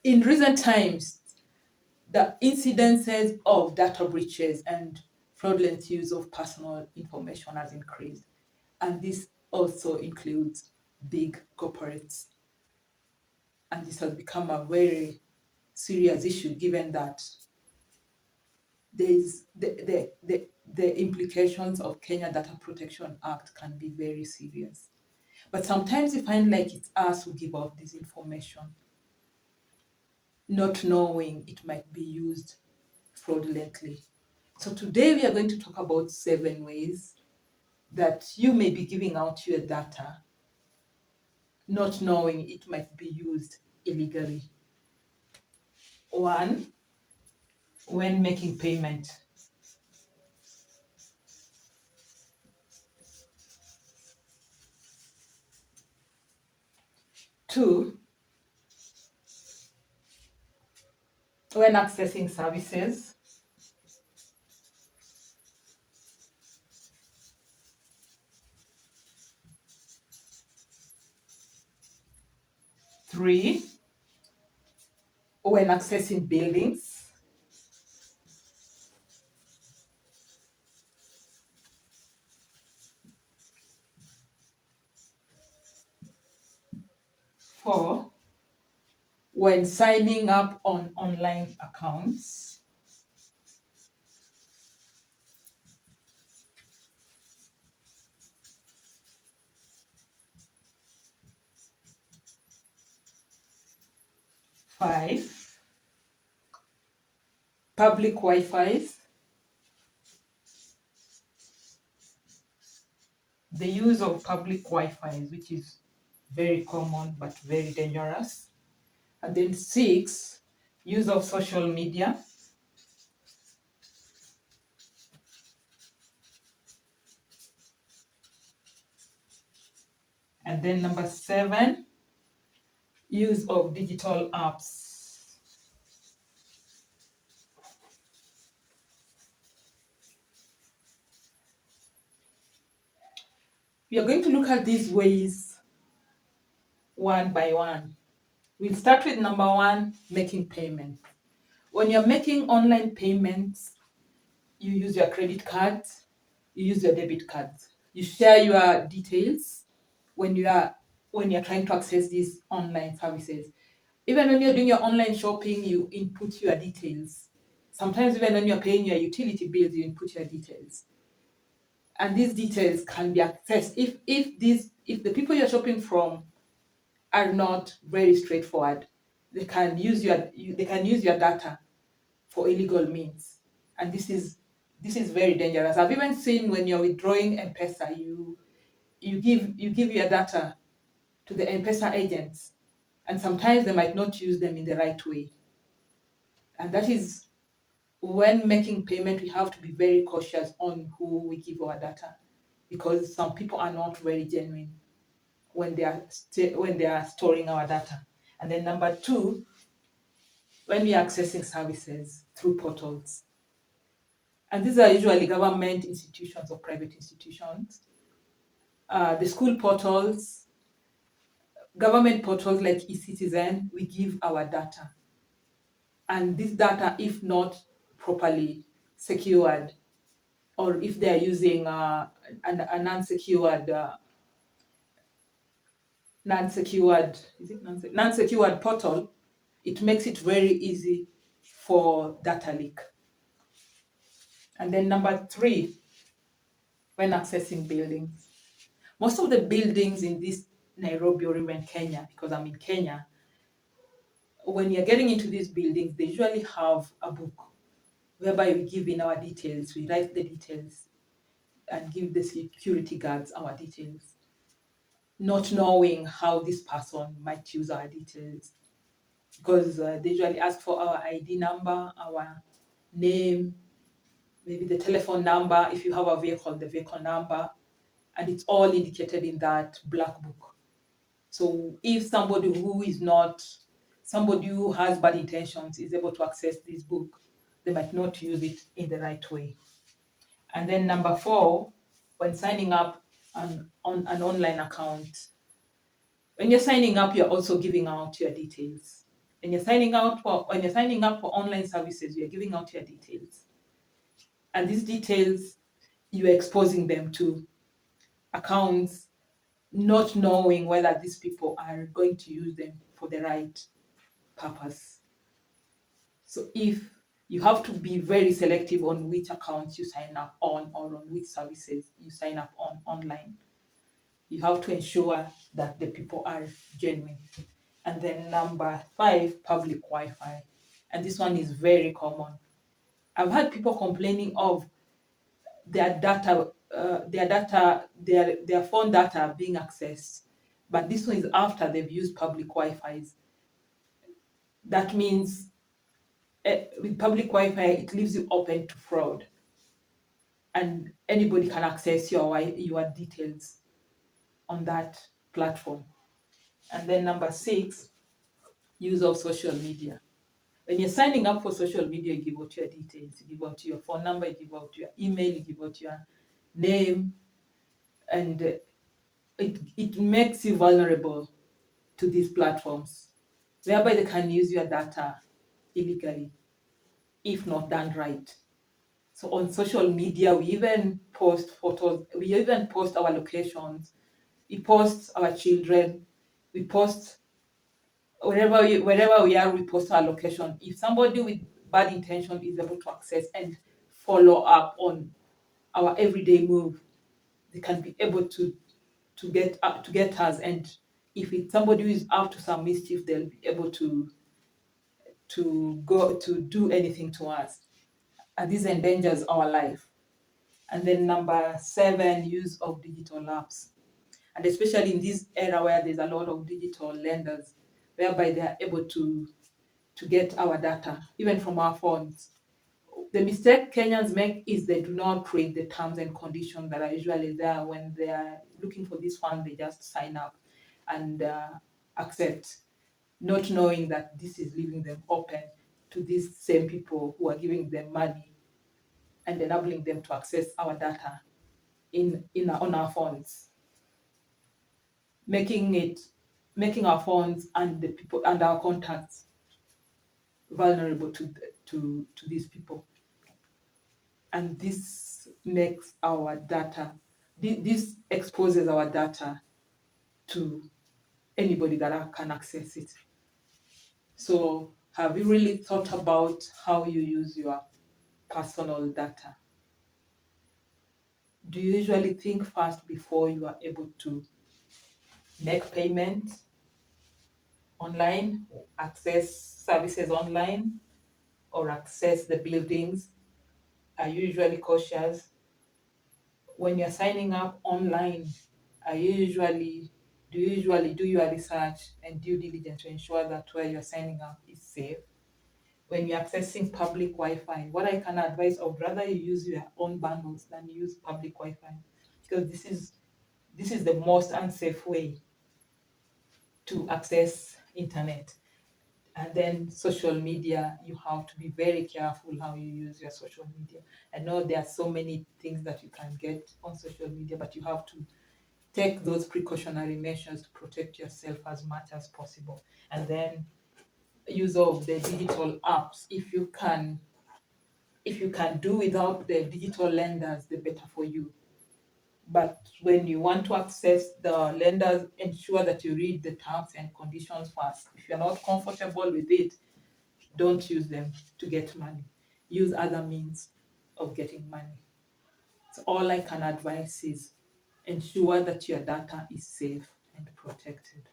In recent times, the incidences of data breaches and fraudulent use of personal information has increased. And this also includes big corporates. And this has become a very serious issue given that there's the implications of Kenya Data Protection Act can be very serious. But sometimes we find like it's us who give out this information, not knowing it might be used fraudulently. So today we are going to talk about 7 ways that you may be giving out your data, not knowing it might be used illegally. 1, when making payment. 2, when accessing services. 3, when accessing buildings. 4, when signing up on online accounts. 5, public Wi-Fi's. The use of public Wi-Fi, which is very common but very dangerous. And then 6, use of social media. And then number 7, use of digital apps. We are going to look at these ways one by one. We'll start with number 1, making payment. When you're making online payments, you use your credit card, you use your debit card. You share your details when you're trying to access these online services. Even when you're doing your online shopping, you input your details. Sometimes even when you're paying your utility bills, you input your details. And these details can be accessed if the people you're shopping from are not very straightforward. They can use your data for illegal means, and this is very dangerous. I've even seen when you're withdrawing M-Pesa, you give your data to the M-Pesa agents, and sometimes they might not use them in the right way. And that is when making payment, we have to be very cautious on who we give our data, because some people are not very genuine when they are storing our data. And then number 2, when we are accessing services through portals. And these are usually government institutions or private institutions. The school portals, government portals like eCitizen, we give our data. And this data, if not properly secured, or if they are using a non-secured portal, it makes it very easy for data leak. And then number 3, when accessing buildings. Most of the buildings in this Nairobi or even Kenya, because I'm in Kenya, when you're getting into these buildings, they usually have a book whereby we give in our details, we write the details and give the security guards our details, not knowing how this person might use our details, because they usually ask for our ID number, our name, maybe the telephone number, if you have a vehicle, the vehicle number, and it's all indicated in that black book. So if somebody who has bad intentions is able to access this book, they might not use it in the right way. And then number 4, when signing up on an online account, when you're signing up, you're also giving out your details. When you're signing up for online services, you're giving out your details. And these details, you're exposing them to accounts, not knowing whether these people are going to use them for the right purpose. So if you have to be very selective on which accounts you sign up on or on which services you sign up on online. You have to ensure that the people are genuine. And then number 5, public Wi-Fi. And this one is very common. I've had people complaining of their phone data being accessed, but this one is after they've used public Wi-Fi's. That means with public Wi-Fi, it leaves you open to fraud, and anybody can access your details on that platform. And then number 6, use of social media. When you're signing up for social media, you give out your details, you give out your phone number, you give out your email, you give out your name, and it makes you vulnerable to these platforms, whereby they can use your data illegally if not done right. So on social media, we even post photos, we even post our locations, we post our children, we post wherever we are, we post our location. If somebody with bad intention is able to access and follow up on our everyday move, they can be able to get us. And if it's somebody who is up to some mischief, they'll be able to go to do anything to us, and this endangers our life. And then number 7, use of digital apps, and especially in this era where there's a lot of digital lenders, whereby they are able to get our data even from our phones. The mistake Kenyans make is they do not read the terms and conditions that are usually there. When they are looking for this fund, they just sign up and accept, not knowing that this is leaving them open to these same people who are giving them money and enabling them to access our data on our phones, making our phones and the people and our contacts vulnerable to these people. And this makes our data, this exposes our data to anybody that can access it. So have you really thought about how you use your personal data? Do you usually think first before you are able to make payments online, access services online, or access the buildings? Are you usually cautious? When you're signing up online, do you usually do your research and due diligence to ensure that where you're signing up is safe? When you're accessing public Wi-Fi, what I can advise, I would rather you use your own bundles than use public Wi-Fi, because this is the most unsafe way to access internet. And then social media, you have to be very careful how you use your social media. I know there are so many things that you can get on social media, but you have to take those precautionary measures to protect yourself as much as possible. And then use of the digital apps. If you can do without the digital lenders, the better for you. But when you want to access the lenders, ensure that you read the terms and conditions first. If you're not comfortable with it, don't use them to get money. Use other means of getting money. So all I can advise is ensure that your data is safe and protected.